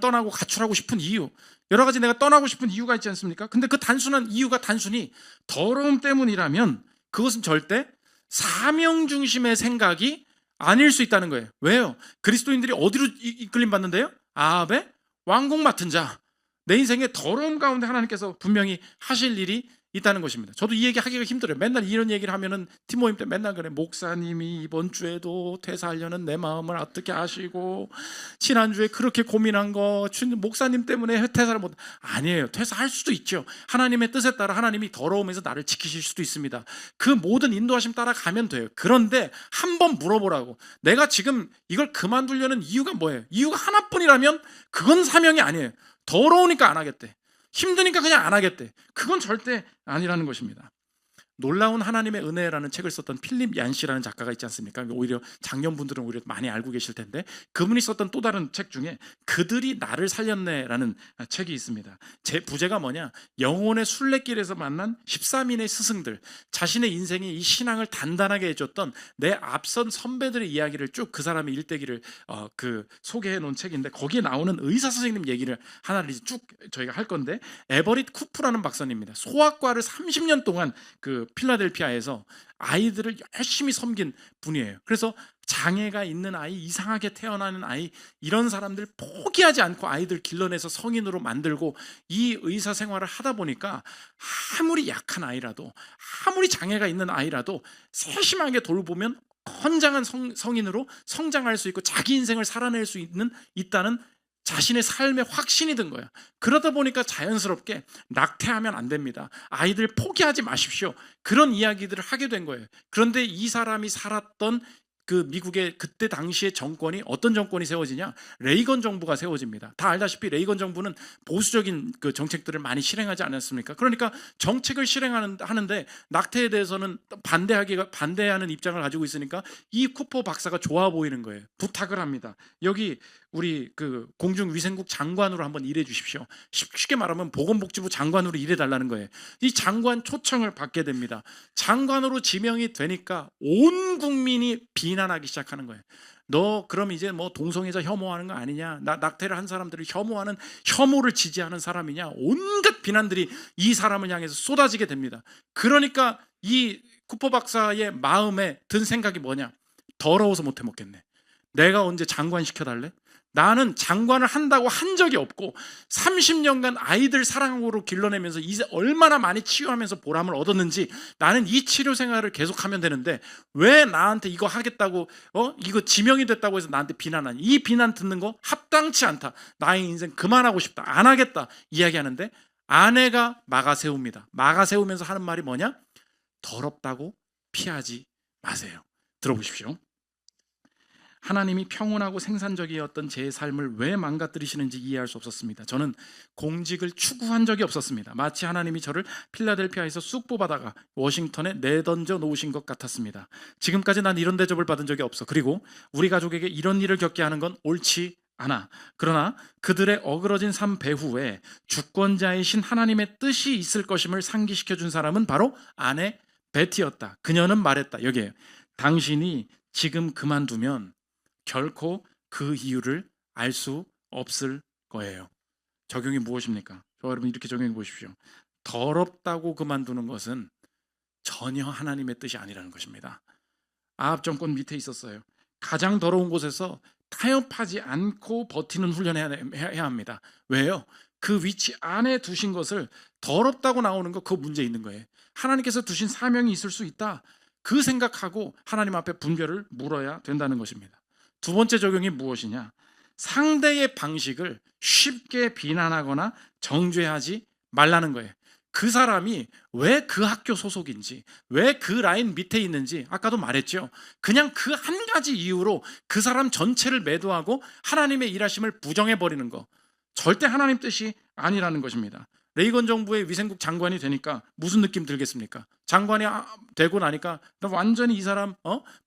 떠나고 가출하고 싶은 이유, 여러 가지 내가 떠나고 싶은 이유가 있지 않습니까? 근데 그 단순한 이유가 단순히 더러움 때문이라면 그것은 절대 사명 중심의 생각이 아닐 수 있다는 거예요. 왜요? 그리스도인들이 어디로 이끌림 받는데요? 아합의 왕궁 맡은 자. 내 인생의 더러움 가운데 하나님께서 분명히 하실 일이 있다는 것입니다. 저도 이 얘기 하기가 힘들어요. 맨날 이런 얘기를 하면은 팀모임 때 맨날 그래. 목사님이 이번 주에도 퇴사하려는 내 마음을 어떻게 아시고 지난주에 그렇게 고민한 거 목사님 때문에 퇴사를 못. 아니에요. 퇴사할 수도 있죠. 하나님의 뜻에 따라 하나님이 더러움에서 나를 지키실 수도 있습니다. 그 모든 인도하심 따라 가면 돼요. 그런데 한번 물어보라고. 내가 지금 이걸 그만두려는 이유가 뭐예요? 이유가 하나뿐이라면 그건 사명이 아니에요. 더러우니까 안 하겠대. 힘드니까 그냥 안 하겠대. 그건 절대 아니라는 것입니다. 놀라운 하나님의 은혜라는 책을 썼던 필립 얀시라는 작가가 있지 않습니까? 오히려 장년분들은 오히려 많이 알고 계실 텐데 그분이 썼던 또 다른 책 중에 그들이 나를 살렸네라는 책이 있습니다. 제 부제가 뭐냐? 영혼의 순례길에서 만난 13인의 스승들, 자신의 인생에 이 신앙을 단단하게 해줬던 내 앞선 선배들의 이야기를 쭉 그 사람의 일대기를 소개해 놓은 책인데 거기에 나오는 의사 선생님 얘기를 하나를 쭉 저희가 할 건데 에버릿 쿠프라는 박사님입니다. 소아과를 30년 동안 필라델피아에서 아이들을 열심히 섬긴 분이에요. 그래서 장애가 있는 아이, 이상하게 태어나는 아이, 이런 사람들 포기하지 않고 아이들 길러내서 성인으로 만들고 이 의사 생활을 하다 보니까 아무리 약한 아이라도 아무리 장애가 있는 아이라도 세심하게 돌보면 건장한 성인으로 성장할 수 있고 자기 인생을 살아낼 수 있다는 자신의 삶의 확신이 든 거야. 그러다 보니까 자연스럽게 낙태하면 안 됩니다. 아이들 포기하지 마십시오. 그런 이야기들을 하게 된 거예요. 그런데 이 사람이 살았던 그 미국의 그때 당시의 정권이 어떤 정권이 세워지냐? 레이건 정부가 세워집니다. 다 알다시피 레이건 정부는 보수적인 그 정책들을 많이 실행하지 않았습니까? 그러니까 정책을 하는데 낙태에 대해서는 반대하는 입장을 가지고 있으니까 이 쿠퍼 박사가 좋아 보이는 거예요. 부탁을 합니다. 여기 우리 그 공중위생국 장관으로 한번 일해 주십시오. 쉽게 말하면 보건복지부 장관으로 일해 달라는 거예요. 이 장관 초청을 받게 됩니다. 장관으로 지명이 되니까 온 국민이 비난하기 시작하는 거예요. 너 그럼 이제 뭐 동성애자 혐오하는 거 아니냐? 낙태를 한 사람들을 혐오하는 혐오를 지지하는 사람이냐? 온갖 비난들이 이 사람을 향해서 쏟아지게 됩니다. 그러니까 이 쿠퍼 박사의 마음에 든 생각이 뭐냐? 더러워서 못해 먹겠네. 내가 언제 장관 시켜달래? 나는 장관을 한다고 한 적이 없고 30년간 아이들 사랑으로 길러내면서 이제 얼마나 많이 치유하면서 보람을 얻었는지 나는 이 치료 생활을 계속하면 되는데 왜 나한테 이거 하겠다고 이거 지명이 됐다고 해서 나한테 비난하니? 이 비난 듣는 거 합당치 않다. 나의 인생 그만하고 싶다. 안 하겠다. 이야기하는데 아내가 막아세웁니다. 막아세우면서 하는 말이 뭐냐? 더럽다고 피하지 마세요. 들어보십시오. 하나님이 평온하고 생산적이었던 제 삶을 왜 망가뜨리시는지 이해할 수 없었습니다. 저는 공직을 추구한 적이 없었습니다. 마치 하나님이 저를 필라델피아에서 쑥 뽑아다가 워싱턴에 내던져 놓으신 것 같았습니다. 지금까지 난 이런 대접을 받은 적이 없어. 그리고 우리 가족에게 이런 일을 겪게 하는 건 옳지 않아. 그러나 그들의 어그러진 삶 배후에 주권자이신 하나님의 뜻이 있을 것임을 상기시켜 준 사람은 바로 아내 베티였다. 그녀는 말했다. 여기에요. 당신이 지금 그만두면 결코 그 이유를 알 수 없을 거예요. 적용이 무엇입니까? 여러분 이렇게 적용해 보십시오. 더럽다고 그만두는 것은 전혀 하나님의 뜻이 아니라는 것입니다. 아합 정권 밑에 있었어요. 가장 더러운 곳에서 타협하지 않고 버티는 훈련을 해야 합니다. 왜요? 그 위치 안에 두신 것을 더럽다고 나오는 거, 그 문제 있는 거예요. 하나님께서 두신 사명이 있을 수 있다. 그 생각하고 하나님 앞에 분별을 물어야 된다는 것입니다. 두 번째 적용이 무엇이냐? 상대의 방식을 쉽게 비난하거나 정죄하지 말라는 거예요. 그 사람이 왜 그 학교 소속인지, 왜 그 라인 밑에 있는지 아까도 말했죠. 그냥 그 한 가지 이유로 그 사람 전체를 매도하고 하나님의 일하심을 부정해버리는 거, 절대 하나님 뜻이 아니라는 것입니다. 레이건 정부의 위생국 장관이 되니까 무슨 느낌 들겠습니까? 장관이 되고 나니까 나 완전히 이 사람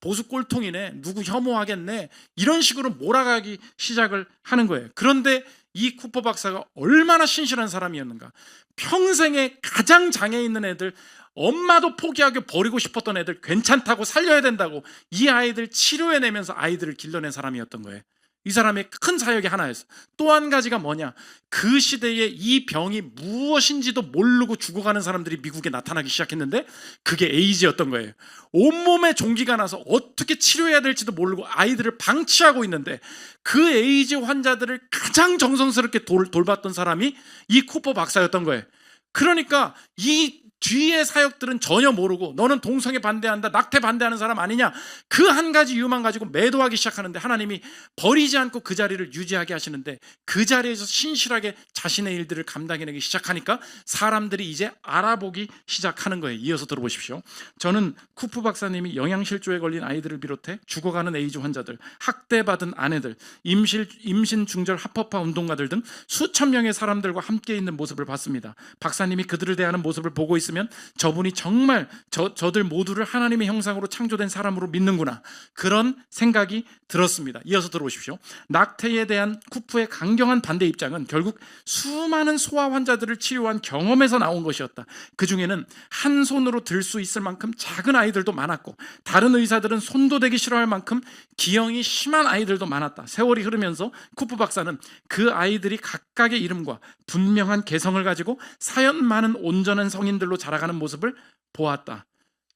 보수 꼴통이네, 누구 혐오하겠네, 이런 식으로 몰아가기 시작을 하는 거예요. 그런데 이 쿠퍼 박사가 얼마나 신실한 사람이었는가. 평생에 가장 장애 있는 애들, 엄마도 포기하고 버리고 싶었던 애들 괜찮다고 살려야 된다고 이 아이들 치료해내면서 아이들을 길러낸 사람이었던 거예요. 이 사람의 큰 사역이 하나였어. 또 한 가지가 뭐냐? 그 시대에 이 병이 무엇인지도 모르고 죽어가는 사람들이 미국에 나타나기 시작했는데 그게 에이즈였던 거예요. 온몸에 종기가 나서 어떻게 치료해야 될지도 모르고 아이들을 방치하고 있는데 그 에이즈 환자들을 가장 정성스럽게 돌봤던 사람이 이 쿠퍼 박사였던 거예요. 그러니까 이 뒤의 사역들은 전혀 모르고 너는 동성애 반대한다, 낙태 반대하는 사람 아니냐, 그 한 가지 이유만 가지고 매도하기 시작하는데 하나님이 버리지 않고 그 자리를 유지하게 하시는데 그 자리에서 신실하게 자신의 일들을 감당해내기 시작하니까 사람들이 이제 알아보기 시작하는 거예요. 이어서 들어보십시오. 저는 쿠프 박사님이 영양실조에 걸린 아이들을 비롯해 죽어가는 에이즈 환자들, 학대받은 아내들, 임신 중절 합법화 운동가들 등 수천 명의 사람들과 함께 있는 모습을 봤습니다. 박사님이 그들을 대하는 모습을 보고 있으면 저분이 정말 저들 모두를 하나님의 형상으로 창조된 사람으로 믿는구나, 그런 생각이 들었습니다. 이어서 들어보십시오. 낙태에 대한 쿠프의 강경한 반대 입장은 결국 수많은 소아 환자들을 치료한 경험에서 나온 것이었다. 그 중에는 한 손으로 들 수 있을 만큼 작은 아이들도 많았고 다른 의사들은 손도 대기 싫어할 만큼 기형이 심한 아이들도 많았다. 세월이 흐르면서 쿠프 박사는 그 아이들이 각각의 이름과 분명한 개성을 가지고 사연 많은 온전한 성인들로 자라가는 모습을 보았다.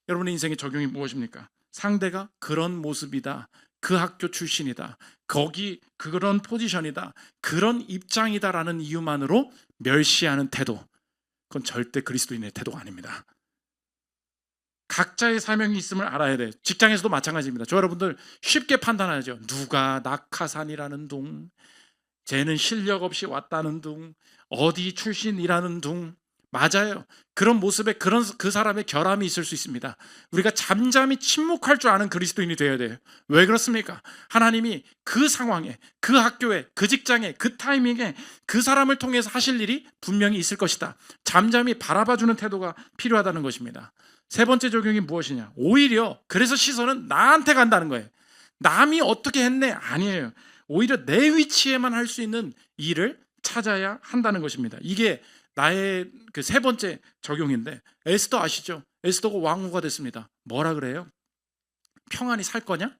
여러분의 인생의 적용이 무엇입니까? 상대가 그런 모습이다, 그 학교 출신이다, 거기 그런 포지션이다, 그런 입장이다라는 이유만으로 멸시하는 태도, 그건 절대 그리스도인의 태도가 아닙니다. 각자의 사명이 있음을 알아야 돼. 직장에서도 마찬가지입니다. 저 여러분들 쉽게 판단하죠. 누가 낙하산이라는 둥, 쟤는 실력 없이 왔다는 둥, 어디 출신이라는 둥. 맞아요. 그런 모습에 그 사람의 결함이 있을 수 있습니다. 우리가 잠잠히 침묵할 줄 아는 그리스도인이 되어야 돼요. 왜 그렇습니까? 하나님이 그 상황에, 그 학교에, 그 직장에, 그 타이밍에 그 사람을 통해서 하실 일이 분명히 있을 것이다. 잠잠히 바라봐주는 태도가 필요하다는 것입니다. 세 번째 적용이 무엇이냐? 오히려 그래서 시선은 나한테 간다는 거예요. 남이 어떻게 했네? 아니에요. 오히려 내 위치에만 할 수 있는 일을 찾아야 한다는 것입니다. 이게 나의 그 세 번째 적용인데, 에스더 아시죠? 에스더가 왕후가 됐습니다. 뭐라 그래요? 평안히 살 거냐?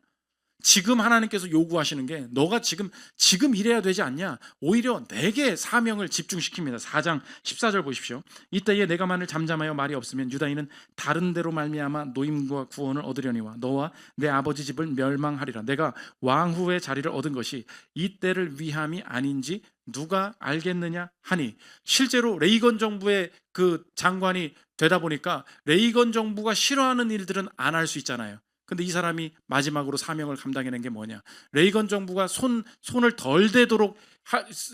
지금 하나님께서 요구하시는 게 너가 지금 이래야 되지 않냐? 오히려 내게 사명을 집중시킵니다. 4장 14절 보십시오. 이때에 내가 만일 잠잠하여 말이 없으면 유다인은 다른 데로 말미암아 노임과 구원을 얻으려니와 너와 내 아버지 집을 멸망하리라. 내가 왕후의 자리를 얻은 것이 이때를 위함이 아닌지 누가 알겠느냐 하니, 실제로 레이건 정부의 그 장관이 되다 보니까 레이건 정부가 싫어하는 일들은 안 할 수 있잖아요. 근데 이 사람이 마지막으로 사명을 감당해낸 게 뭐냐? 레이건 정부가 손을 덜 대도록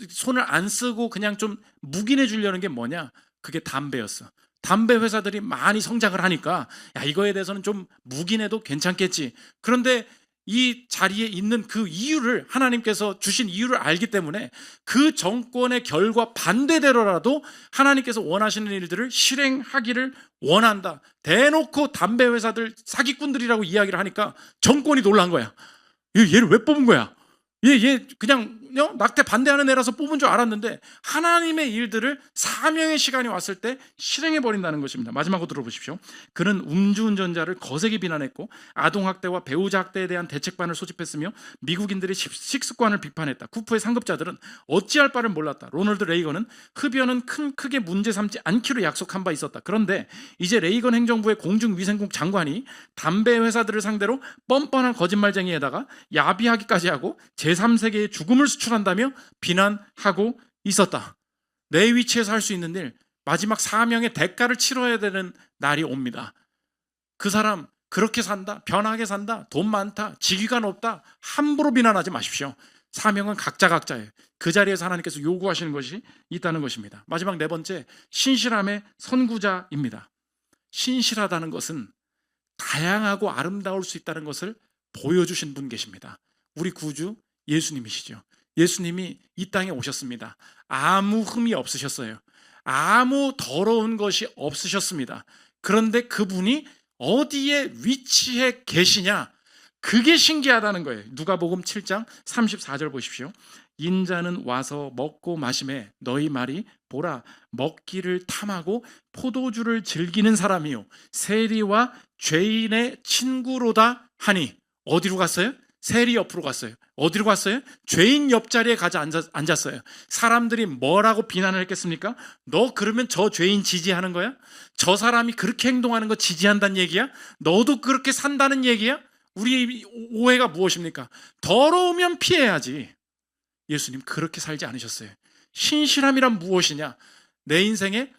손을 안 쓰고 그냥 좀 묵인해 주려는 게 뭐냐? 그게 담배였어. 담배 회사들이 많이 성장을 하니까 야, 이거에 대해서는 좀 묵인해도 괜찮겠지. 그런데 이 자리에 있는 그 이유를, 하나님께서 주신 이유를 알기 때문에 그 정권의 결과 반대대로라도 하나님께서 원하시는 일들을 실행하기를 원한다. 대놓고 담배 회사들 사기꾼들이라고 이야기를 하니까 정권이 놀란 거야. 얘를 왜 뽑은 거야? 얘 그냥 낙태 반대하는 애라서 뽑은 줄 알았는데 하나님의 일들을 사명의 시간이 왔을 때 실행해 버린다는 것입니다. 마지막으로 들어보십시오. 그는 음주운전자를 거세게 비난했고 아동학대와 배우자 학대에 대한 대책반을 소집했으며 미국인들의 식습관을 비판했다. 쿠프의 상급자들은 어찌할 바를 몰랐다. 로널드 레이건은 흡연은 크게 문제 삼지 않기로 약속한 바 있었다. 그런데 이제 레이건 행정부의 공중위생국 장관이 담배 회사들을 상대로 뻔뻔한 거짓말쟁이에다가 야비하기까지 하고 제3세계의 죽음을 수출한다며 비난하고 있었다. 내 위치에서 할 수 있는 일, 마지막 사명의 대가를 치러야 되는 날이 옵니다. 그 사람 그렇게 산다, 변하게 산다, 돈 많다, 직위가 높다, 함부로 비난하지 마십시오. 사명은 각자예요. 그 자리에서 하나님께서 요구하시는 것이 있다는 것입니다. 마지막 네 번째, 신실함의 선구자입니다. 신실하다는 것은 다양하고 아름다울 수 있다는 것을 보여주신 분 계십니다. 우리 구주 예수님이시죠. 예수님이 이 땅에 오셨습니다. 아무 흠이 없으셨어요. 아무 더러운 것이 없으셨습니다. 그런데 그분이 어디에 위치해 계시냐? 그게 신기하다는 거예요. 누가복음 7장 34절 보십시오. 인자는 와서 먹고 마시매 너희 말이 보라 먹기를 탐하고 포도주를 즐기는 사람이요 세리와 죄인의 친구로다 하니. 어디로 갔어요? 세리 옆으로 갔어요. 어디로 갔어요? 죄인 옆자리에 가서 앉았어요. 사람들이 뭐라고 비난을 했겠습니까? 너 그러면 저 죄인 지지하는 거야? 저 사람이 그렇게 행동하는 거 지지한다는 얘기야? 너도 그렇게 산다는 얘기야? 우리 오해가 무엇입니까? 더러우면 피해야지. 예수님 그렇게 살지 않으셨어요. 신실함이란 무엇이냐? 내 인생에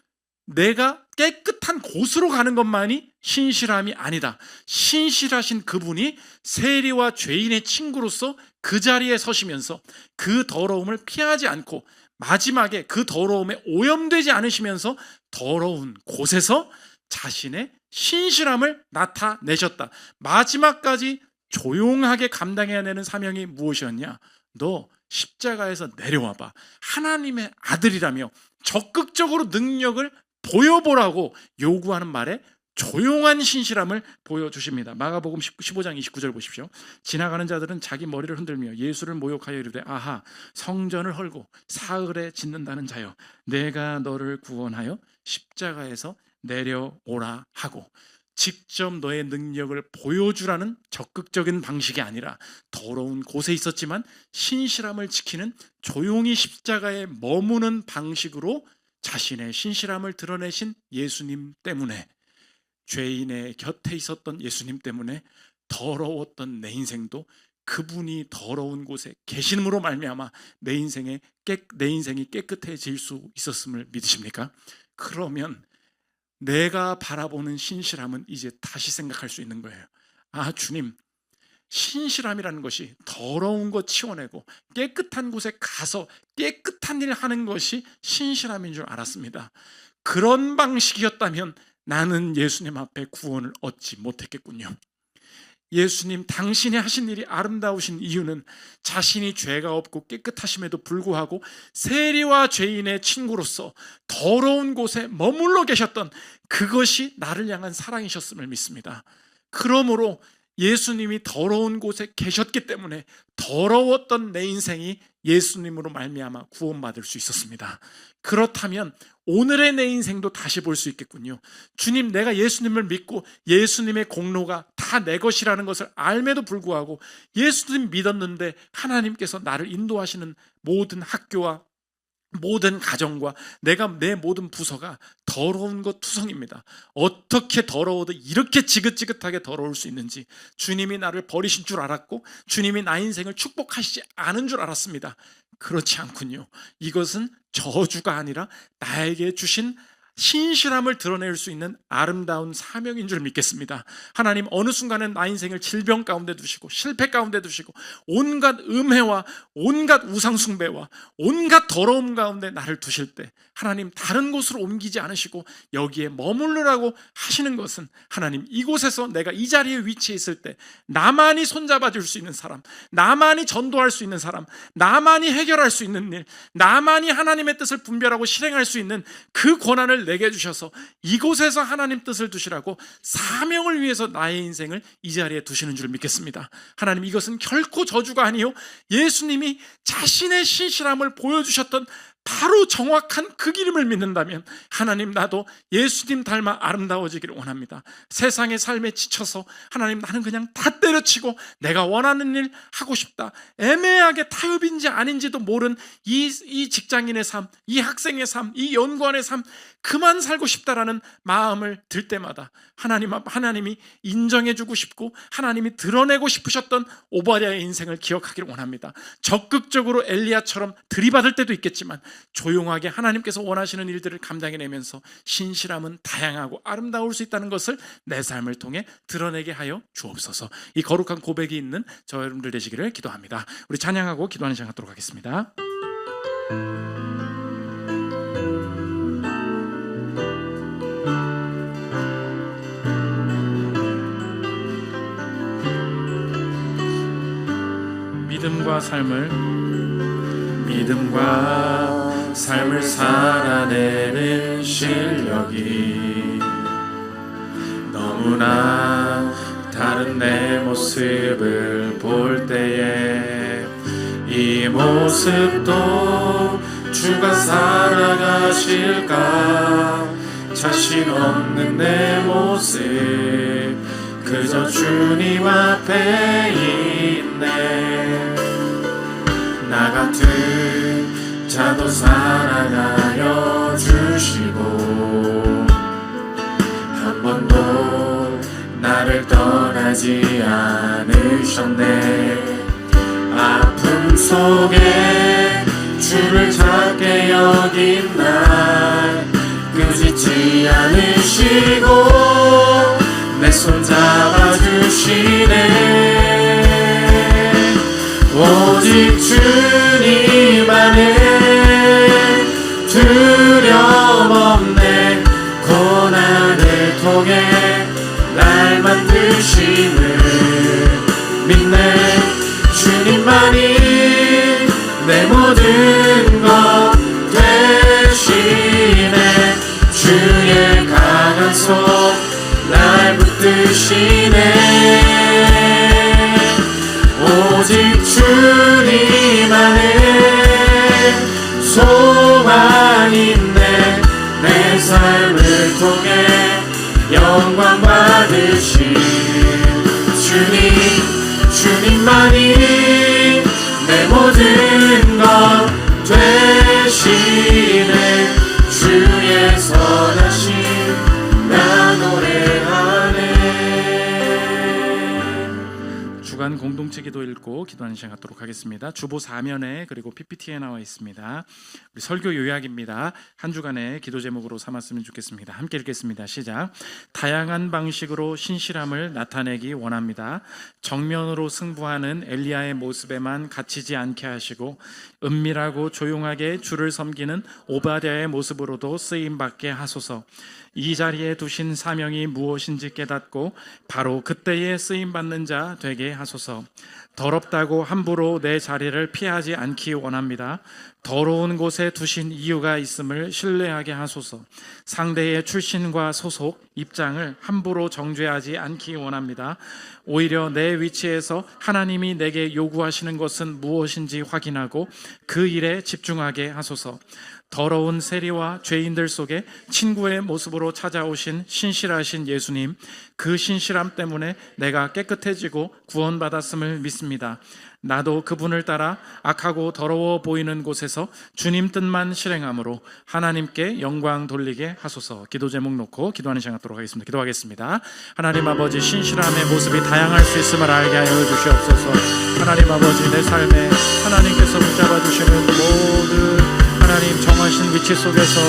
내가 깨끗한 곳으로 가는 것만이 신실함이 아니다. 신실하신 그분이 세리와 죄인의 친구로서 그 자리에 서시면서 그 더러움을 피하지 않고 마지막에 그 더러움에 오염되지 않으시면서 더러운 곳에서 자신의 신실함을 나타내셨다. 마지막까지 조용하게 감당해야 되는 사명이 무엇이었냐? 너 십자가에서 내려와봐. 하나님의 아들이라며 적극적으로 능력을 보여보라고 요구하는 말에 조용한 신실함을 보여주십니다. 마가복음 15장 29절 보십시오. 지나가는 자들은 자기 머리를 흔들며 예수를 모욕하여 이르되 아하 성전을 헐고 사흘에 짓는다는 자여 내가 너를 구원하여 십자가에서 내려오라 하고, 직접 너의 능력을 보여주라는 적극적인 방식이 아니라 더러운 곳에 있었지만 신실함을 지키는 조용히 십자가에 머무는 방식으로 자신의 신실함을 드러내신 예수님 때문에, 죄인의 곁에 있었던 예수님 때문에 더러웠던 내 인생도 그분이 더러운 곳에 계심으로 말미암아 내 인생이 깨끗해질 수 있었음을 믿으십니까? 그러면 내가 바라보는 신실함은 이제 다시 생각할 수 있는 거예요. 아, 주님, 신실함이라는 것이 더러운 것 치워내고 깨끗한 곳에 가서 깨끗한 일 하는 것이 신실함인 줄 알았습니다. 그런 방식이었다면 나는 예수님 앞에 구원을 얻지 못했겠군요. 예수님 당신이 하신 일이 아름다우신 이유는 자신이 죄가 없고 깨끗하심에도 불구하고 세리와 죄인의 친구로서 더러운 곳에 머물러 계셨던 그것이 나를 향한 사랑이셨음을 믿습니다. 그러므로 예수님이 더러운 곳에 계셨기 때문에 더러웠던 내 인생이 예수님으로 말미암아 구원받을 수 있었습니다. 그렇다면 오늘의 내 인생도 다시 볼 수 있겠군요. 주님, 내가 예수님을 믿고 예수님의 공로가 다 내 것이라는 것을 알매도 불구하고 예수님 믿었는데 하나님께서 나를 인도하시는 모든 학교와 모든 가정과 내 모든 부서가 더러운 것 투성입니다. 어떻게 더러워도 이렇게 지긋지긋하게 더러울 수 있는지 주님이 나를 버리신 줄 알았고 주님이 나 인생을 축복하시지 않은 줄 알았습니다. 그렇지 않군요. 이것은 저주가 아니라 나에게 주신 신실함을 드러낼 수 있는 아름다운 사명인 줄 믿겠습니다. 하나님, 어느 순간은 나 인생을 질병 가운데 두시고 실패 가운데 두시고 온갖 음해와 온갖 우상 숭배와 온갖 더러움 가운데 나를 두실 때 하나님, 다른 곳으로 옮기지 않으시고 여기에 머무르라고 하시는 것은, 하나님, 이곳에서 내가 이 자리에 위치해 있을 때 나만이 손잡아 줄 수 있는 사람, 나만이 전도할 수 있는 사람, 나만이 해결할 수 있는 일, 나만이 하나님의 뜻을 분별하고 실행할 수 있는 그 권한을 내게 주셔서 이곳에서 하나님 뜻을 두시라고 사명을 위해서 나의 인생을 이 자리에 두시는 줄 믿겠습니다. 하나님, 이것은 결코 저주가 아니요, 예수님이 자신의 신실함을 보여주셨던 바로 정확한 그 기름을 믿는다면 하나님, 나도 예수님 닮아 아름다워지기를 원합니다. 세상의 삶에 지쳐서 하나님, 나는 그냥 다 때려치고 내가 원하는 일 하고 싶다, 애매하게 타협인지 아닌지도 모른 이 직장인의 삶, 이 학생의 삶, 이 연구원의 삶, 그만 살고 싶다라는 마음을 들 때마다 하나님이 인정해주고 싶고 하나님이 드러내고 싶으셨던 오바댜의 인생을 기억하기를 원합니다. 적극적으로 엘리야처럼 들이받을 때도 있겠지만 조용하게 하나님께서 원하시는 일들을 감당해내면서 신실함은 다양하고 아름다울 수 있다는 것을 내 삶을 통해 드러내게 하여 주옵소서. 이 거룩한 고백이 있는 저 여러분들 되시기를 기도합니다. 우리 찬양하고 기도하는 시간 갖도록 하겠습니다. 믿음과 삶을 살아내는 실력이 너무나 다른 내 모습을 볼 때에 이 모습도 주가 살아가실까, 자신 없는 내 모습 그저 주님 앞에 있네. 나 같은 자도 살아가여 주시고 한 번도 나를 떠나지 않으셨네. 아픔 속에 주를 찾게 여긴 날 꾸짖지 않으시고 내 손 잡아주시네. 오직 주님 안에 두려움 없네. 고난을 통해 날 만드심을 믿네. 주님만이 내 모든 것 되시네. 주의 강한 손 날 붙드시네. 오직 주님 안에 소망 있네. 내 삶을 통해 영광 받으신 주님만이 내 모든 것 되시네. 주의 선하심 나 노래하네. 주간 공동체 기도 읽고 기도하는 시간 갖도록 하겠습니다. 주보 4면에 그리고 PPT에 나와 있습니다. 우리 설교 요약입니다. 한 주간의 기도 제목으로 삼았으면 좋겠습니다. 함께 읽겠습니다. 시작. 다양한 방식으로 신실함을 나타내기 원합니다. 정면으로 승부하는 엘리야의 모습에만 갇히지 않게 하시고 은밀하고 조용하게 주를 섬기는 오바댜의 모습으로도 쓰임받게 하소서. 이 자리에 두신 사명이 무엇인지 깨닫고 바로 그때에 쓰임받는 자 되게 하소서. 더럽다고 함부로 내 자리를 피하지 않기 원합니다. 더러운 곳에 두신 이유가 있음을 신뢰하게 하소서. 상대의 출신과 소속, 입장을 함부로 정죄하지 않기 원합니다. 오히려 내 위치에서 하나님이 내게 요구하시는 것은 무엇인지 확인하고 그 일에 집중하게 하소서. 더러운 세리와 죄인들 속에 친구의 모습으로 찾아오신 신실하신 예수님, 그 신실함 때문에 내가 깨끗해지고 구원받았음을 믿습니다. 나도 그분을 따라 악하고 더러워 보이는 곳에서 주님 뜻만 실행함으로 하나님께 영광 돌리게 하소서. 기도 제목 놓고 기도하는 시간 갖도록 하겠습니다. 기도하겠습니다. 하나님 아버지, 신실함의 모습이 다양할 수 있음을 알게 하여 주시옵소서. 하나님 아버지, 내 삶에 하나님께서 붙잡아 주시는 모든 하나님 정하신 위치 속에서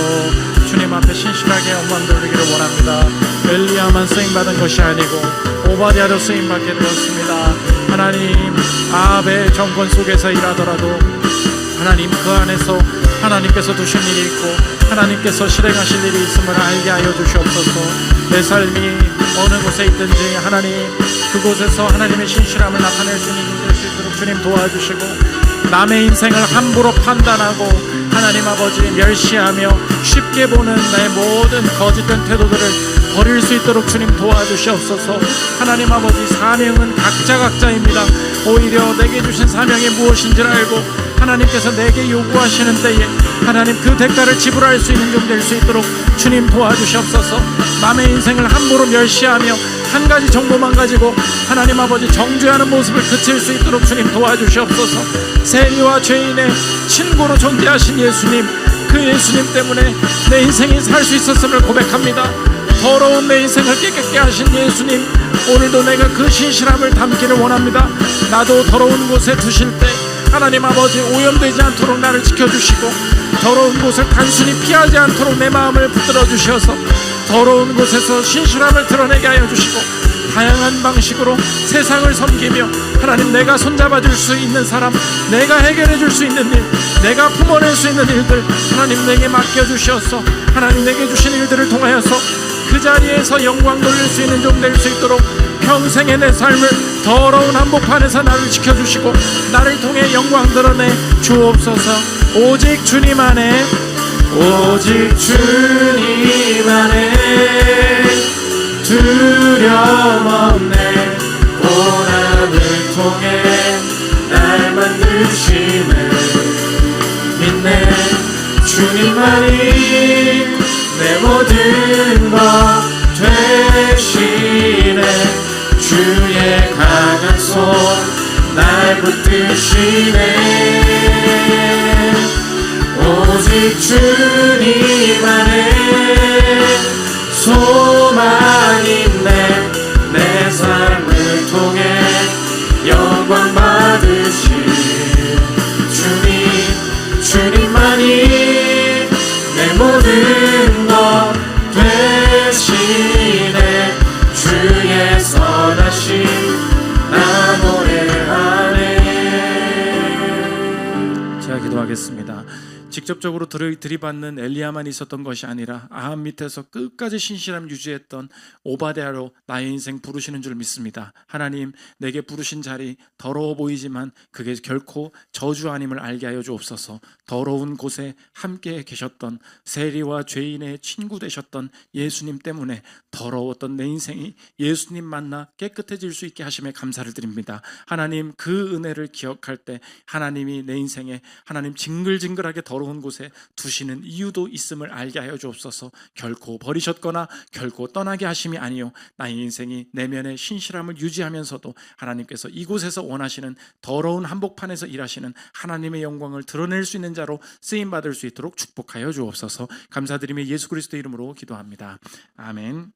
주님 앞에 신실하게 영광 돌리기를 원합니다. 엘리야만 쓰임받은 것이 아니고 오바댜도 쓰임받게 되었습니다. 하나님, 아합의 정권 속에서 일하더라도 하나님 그 안에서 하나님께서 두신 일이 있고 하나님께서 실행하실 일이 있음을 알게 하여 주시옵소서. 내 삶이 어느 곳에 있든지 하나님 그곳에서 하나님의 신실함을 나타낼 수 있는 일 될 수 있도록 주님 도와주시고, 남의 인생을 함부로 판단하고 하나님 아버지 멸시하며 쉽게 보는 나의 모든 거짓된 태도들을 버릴 수 있도록 주님 도와주시옵소서. 하나님 아버지, 사명은 각자입니다. 오히려 내게 주신 사명이 무엇인지를 알고 하나님께서 내게 요구하시는 때에 하나님 그 대가를 지불할 수 있는 종 될 수 있도록 주님 도와주시옵소서. 남의 인생을 함부로 멸시하며 한 가지 정보만 가지고 하나님 아버지 정죄하는 모습을 그칠 수 있도록 주님 도와주시옵소서. 세리와 죄인의 친구로 존재하신 예수님, 그 예수님 때문에 내 인생이 살 수 있었음을 고백합니다. 더러운 내 인생을 깨끗게 하신 예수님, 오늘도 내가 그 신실함을 담기를 원합니다. 나도 더러운 곳에 두실 때 하나님 아버지 오염되지 않도록 나를 지켜주시고, 더러운 곳을 단순히 피하지 않도록 내 마음을 붙들어 주셔서 더러운 곳에서 신실함을 드러내게 하여 주시고, 다양한 방식으로 세상을 섬기며 하나님 내가 손잡아 줄 수 있는 사람, 내가 해결해 줄 수 있는 일, 내가 품어낼 수 있는 일들 하나님 내게 맡겨주셔서 하나님 내게 주신 일들을 통하여서 그 자리에서 영광 돌릴 수 있는 종 될 수 있도록 평생의 내 삶을 더러운 한복판에서 나를 지켜주시고 나를 통해 영광 드러내 주옵소서. 오직 주님 안에, 오직 주님 안에 두려움 없네. 고난을 통해 날 만드심을 믿네. 주님만이 내 모든 것 되시네. 주의 강한 손 날 붙드시네. 오직 주님 안에 소망 있네. 내 삶을 통해 영광 받으실 주님, 주님만이 내 모든 것 되시네. 주의 선하심 나 노래하네. 제가 기도하겠습니다. 직접적으로 들이받는 엘리야만 있었던 것이 아니라 아합 밑에서 끝까지 신실함 유지했던 오바댜로 나의 인생 부르시는 줄 믿습니다. 하나님, 내게 부르신 자리 더러워 보이지만 그게 결코 저주 아님을 알게 하여 주옵소서. 더러운 곳에 함께 계셨던 세리와 죄인의 친구 되셨던 예수님 때문에 더러웠던 내 인생이 예수님 만나 깨끗해질 수 있게 하심에 감사를 드립니다. 하나님, 그 은혜를 기억할 때 하나님이 내 인생에 하나님 징글징글하게 더러운 곳에 두시는 이유도 있음을 알게 하여 주옵소서. 결코 버리셨거나 결코 떠나게 하심이 아니요, 나의 인생이 내면의 신실함을 유지하면서도 하나님께서 이곳에서 원하시는 더러운 한복판에서 일하시는 하나님의 영광을 드러낼 수 있는 자로 쓰임받을 수 있도록 축복하여 주옵소서. 감사드리며 예수 그리스도의 이름으로 기도합니다. 아멘.